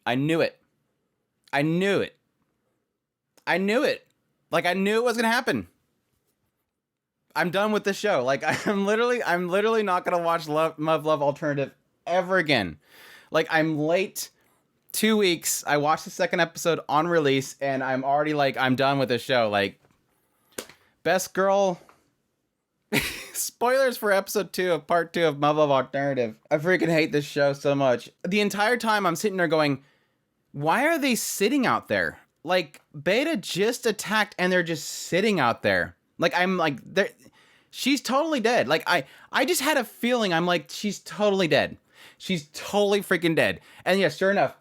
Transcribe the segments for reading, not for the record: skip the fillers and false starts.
I knew it. I knew it. I knew it. Like, I knew it was gonna happen. I'm done with this show. Like, I'm literally not gonna watch Muv Luv Alternative ever again. Like, I'm late 2 weeks. I watched the second episode on release, and I'm already like, I'm done with this show. Like, best girl. Spoilers for episode 2 of part 2 of Muv Luv Alternative. I freaking hate this show so much. The entire time I'm sitting there going, why are they sitting out there? Like, Beta just attacked and they're just sitting out there. Like, I'm like, she's totally dead. Like, I just had a feeling. I'm like, she's totally dead. She's totally freaking dead. And yeah, sure enough,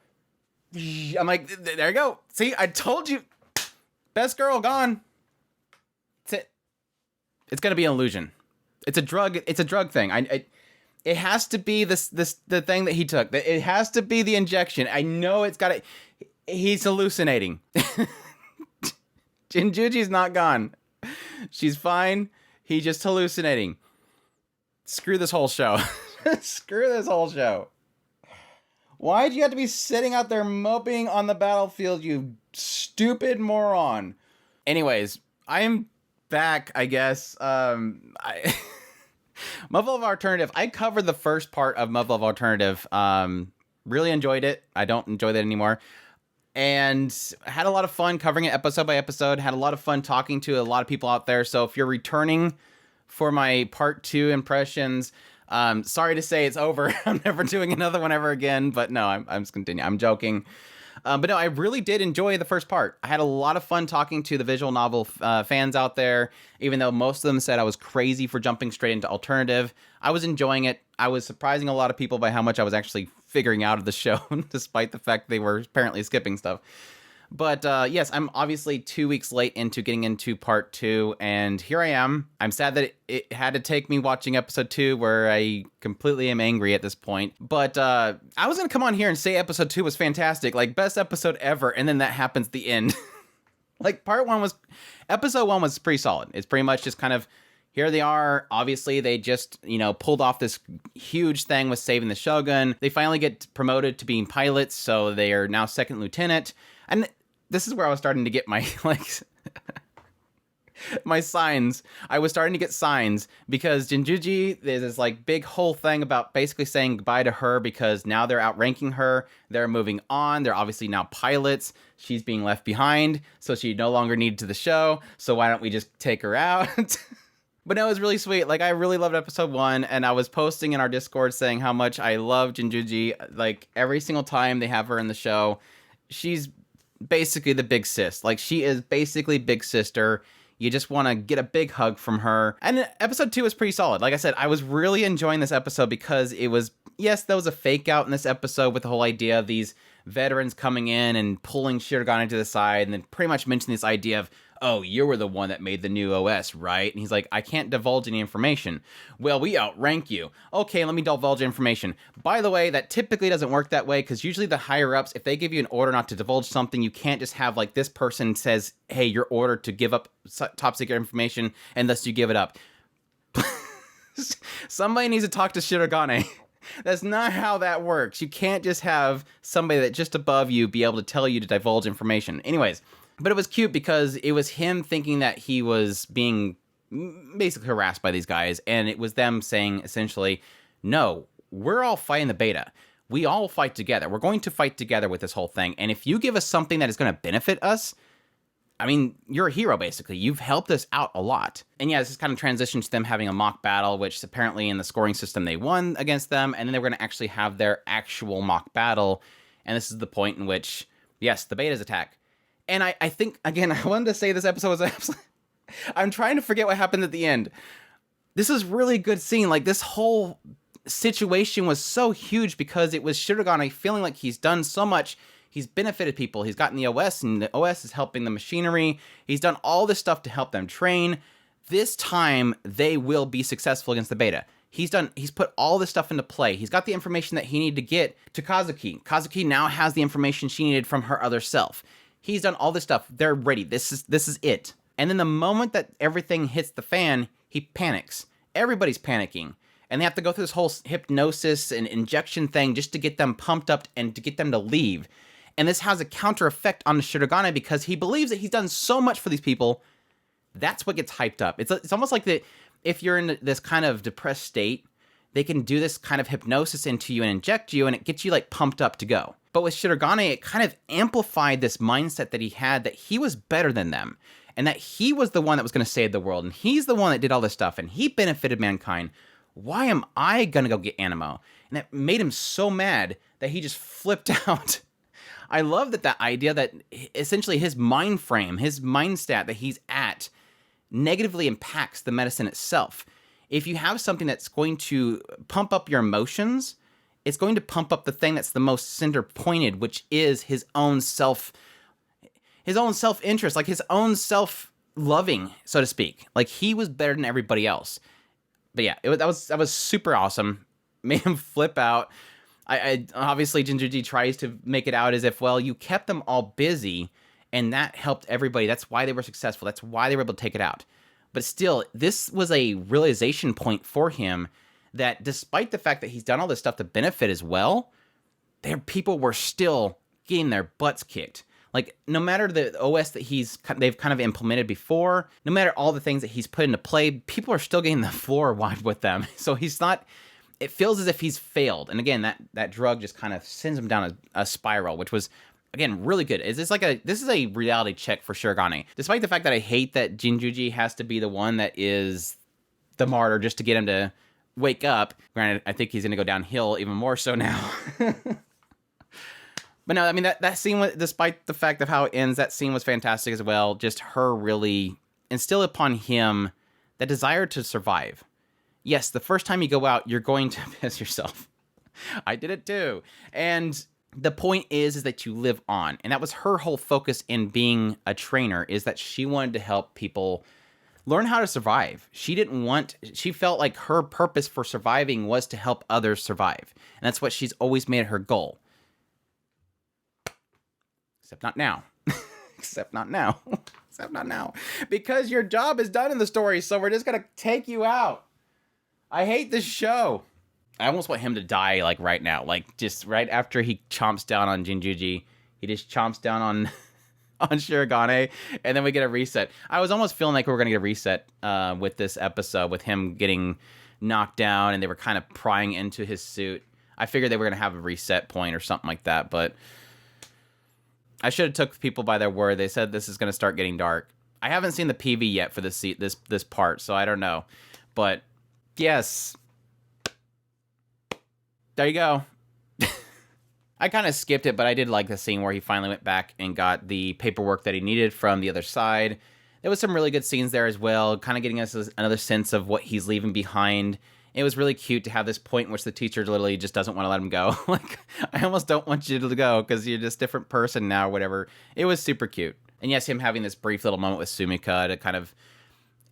I'm like, there you go. See, I told you. Best girl gone. That's it. It's gonna be an illusion. It's a drug. It's a drug thing. It has to be the thing that he took. It has to be the injection. I know it's got to. He's hallucinating. Jinjuji's not gone. She's fine. He's just hallucinating. Screw this whole show. Screw this whole show. Why'd you have to be sitting out there moping on the battlefield, you stupid moron? Anyways, I am back, I guess. Muv Luv Alternative. I covered the first part of Muv Luv Alternative. Really enjoyed it. I don't enjoy that anymore. And had a lot of fun covering it episode by episode. Had a lot of fun talking to a lot of people out there. So if you're returning for my part 2 impressions, sorry to say it's over. I'm never doing another one ever again. But no, I'm just continuing. I'm joking. But no, I really did enjoy the first part. I had a lot of fun talking to the visual novel fans out there, even though most of them said I was crazy for jumping straight into alternative. I was enjoying it. I was surprising a lot of people by how much I was actually figuring out of the show, despite the fact they were apparently skipping stuff. But yes, I'm obviously 2 weeks late into getting into part 2, and here I am. I'm sad that it had to take me watching episode 2, where I completely am angry at this point. But I was going to come on here and say episode 2 was fantastic, like best episode ever, and then that happens at the end. Like episode 1 was pretty solid. It's pretty much just kind of, here they are. Obviously, they just, pulled off this huge thing with saving the Shogun. They finally get promoted to being pilots, so they are now second lieutenant. And this is where I was starting to get my, my signs. I was starting to get signs because Jinjuji, there's this, big whole thing about basically saying goodbye to her because now they're outranking her. They're moving on. They're obviously now pilots. She's being left behind, so she no longer needed to the show. So why don't we just take her out? But no, it was really sweet. Like, I really loved episode 1, and I was posting in our Discord saying how much I love Jinjuji. Like, every single time they have her in the show, she's basically the big sis. Like, she is basically big sister. You just want to get a big hug from her. And episode 2 was pretty solid. Like I said, I was really enjoying this episode because it was, yes, there was a fake out in this episode with the whole idea of these veterans coming in and pulling Shirogane to the side and then pretty much mentioning this idea of, oh, you were the one that made the new OS, right? And he's like, I can't divulge any information. Well, we outrank you. Okay, let me divulge information. By the way, that typically doesn't work that way because usually the higher-ups, if they give you an order not to divulge something, you can't just have, this person says, hey, you're ordered to give up top-secret information, and thus you give it up. Somebody needs to talk to Shirogane. That's not how that works. You can't just have somebody that just above you be able to tell you to divulge information. Anyways, but it was cute because it was him thinking that he was being basically harassed by these guys, and it was them saying essentially, no, we're all fighting the beta. We all fight together. We're going to fight together with this whole thing, and if you give us something that is going to benefit us, I mean, you're a hero, basically. You've helped us out a lot. And yeah, this is kind of transitions to them having a mock battle, which apparently in the scoring system they won against them, and then they were going to actually have their actual mock battle, and this is the point in which, yes, the betas attack. And I think, again, I wanted to say this episode was absolutely... I'm trying to forget what happened at the end. This is really good scene. Like, this whole situation was so huge because it was Shirogane feeling like he's done so much. He's benefited people. He's gotten the OS, and the OS is helping the machinery. He's done all this stuff to help them train. This time, they will be successful against the beta. He's put all this stuff into play. He's got the information that he needed to get to Kazuki. Kazuki now has the information she needed from her other self. He's done all this stuff. They're ready. This is it. And then the moment that everything hits the fan, he panics. Everybody's panicking. And they have to go through this whole hypnosis and injection thing just to get them pumped up and to get them to leave. And this has a counter effect on Shirogane because he believes that he's done so much for these people. That's what gets hyped up. It's almost like that if you're in this kind of depressed state, they can do this kind of hypnosis into you and inject you, and it gets you like pumped up to go. But with Shirogane, it kind of amplified this mindset that he had that he was better than them, and that he was the one that was going to save the world, and he's the one that did all this stuff, and he benefited mankind. Why am I going to go get Animo? And that made him so mad that he just flipped out. I love that idea that essentially his mind frame, his mind stat that he's at negatively impacts the medicine itself. If you have something that's going to pump up your emotions, it's going to pump up the thing that's the most center pointed, which is his own self-interest, like his own self-loving, so to speak. Like he was better than everybody else. But yeah, that was super awesome. Made him flip out. I obviously Jinjuji tries to make it out as if, well, you kept them all busy, and that helped everybody. That's why they were successful. That's why they were able to take it out. But still, this was a realization point for him that despite the fact that he's done all this stuff to benefit as well, people were still getting their butts kicked. Like, no matter the OS that they've kind of implemented before, no matter all the things that he's put into play, people are still getting the floor wide with them. So he's not... It feels as if he's failed. And again, that drug just kind of sends him down a spiral, which was, again, really good. This is a reality check for Shirogane. Despite the fact that I hate that Jinjuji has to be the one that is the martyr just to get him to wake up. Granted, I think he's going to go downhill even more so now. But no, I mean, that scene, despite the fact of how it ends, that scene was fantastic as well. Just her really instill upon him that desire to survive. Yes, the first time you go out, you're going to piss yourself. I did it too. And the point is that you live on. And that was her whole focus in being a trainer, is that she wanted to help people learn how to survive. She felt like her purpose for surviving was to help others survive. And that's what she's always made her goal. Except not now. Except not now. Except not now. Because your job is done in the story, so we're just going to take you out. I hate this show. I almost want him to die, like, right now. Like, just right after he chomps down on Jinjuji, he just chomps down on Shirogane, and then we get a reset. I was almost feeling like we were going to get a reset with this episode, with him getting knocked down, and they were kind of prying into his suit. I figured they were going to have a reset point or something like that, but I should have took people by their word. They said this is going to start getting dark. I haven't seen the PV yet for this part, so I don't know. But yes, there you go. I kind of skipped it, but I did like the scene where he finally went back and got the paperwork that he needed from the other side. There was some really good scenes there as well, kind of getting us another sense of what he's leaving behind. It was really cute to have this point in which the teacher literally just doesn't want to let him go. Like, I almost don't want you to go because you're just a different person now or whatever. It was super cute. And yes, him having this brief little moment with Sumika to kind of...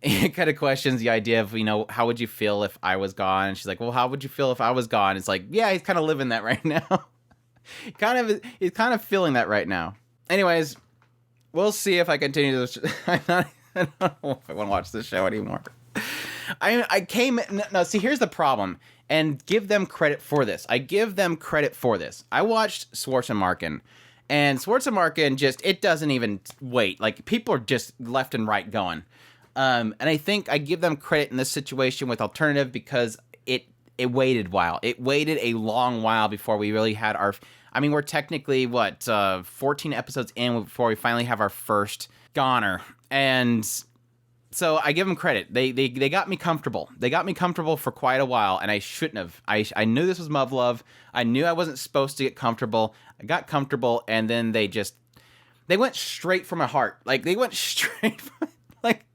It kind of questions the idea of, how would you feel if I was gone? And she's like, well, how would you feel if I was gone? It's like, yeah, he's kind of living that right now. He's kind of feeling that right now. Anyways, we'll see if I continue this. I don't know if I want to watch this show anymore. See, here's the problem, and give them credit for this. I watched Schwarzenmarken, and Schwarzenmarken it doesn't even wait. Like, people are just left and right going. And I think I give them credit in this situation with Alternative because it waited a while. It waited a long while before we really had we're technically, 14 episodes in before we finally have our first goner. And so I give them credit. They got me comfortable. They got me comfortable for quite a while, and I shouldn't have. I knew this was Muv Luv. I knew I wasn't supposed to get comfortable. I got comfortable, and then they went straight for my heart. Like, they went straight for, like,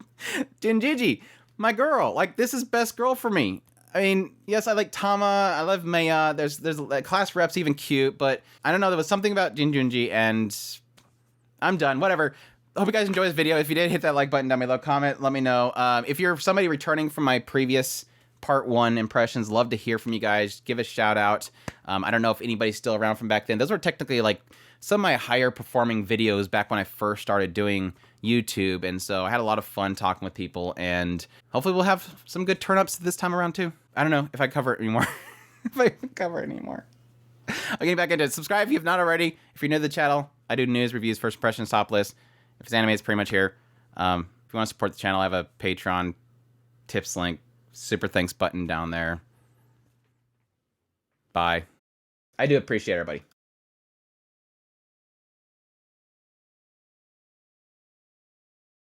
Jinjuji, my girl. Like, this is best girl for me. I mean, yes, I like Tama. I love Maya. There's class rep's even cute, but I don't know. There was something about Jinjuji, and I'm done. Whatever. Hope you guys enjoyed this video. If you did, hit that like button down below. Comment. Let me know. If you're somebody returning from my previous part 1 impressions, love to hear from you guys. Give a shout out. I don't know if anybody's still around from back then. Those were technically like some of my higher performing videos back when I first started doing YouTube, and so I had a lot of fun talking with people, and hopefully we'll have some good turn-ups this time around too. I don't know if I cover it anymore. I'm getting back into it. Subscribe if you have not already. If you're new to the channel, I do news, reviews, first impressions, top list. If it's anime, it's pretty much here. If you want to support the channel, I have a Patreon tips link, super thanks button down there. Bye. I do appreciate everybody.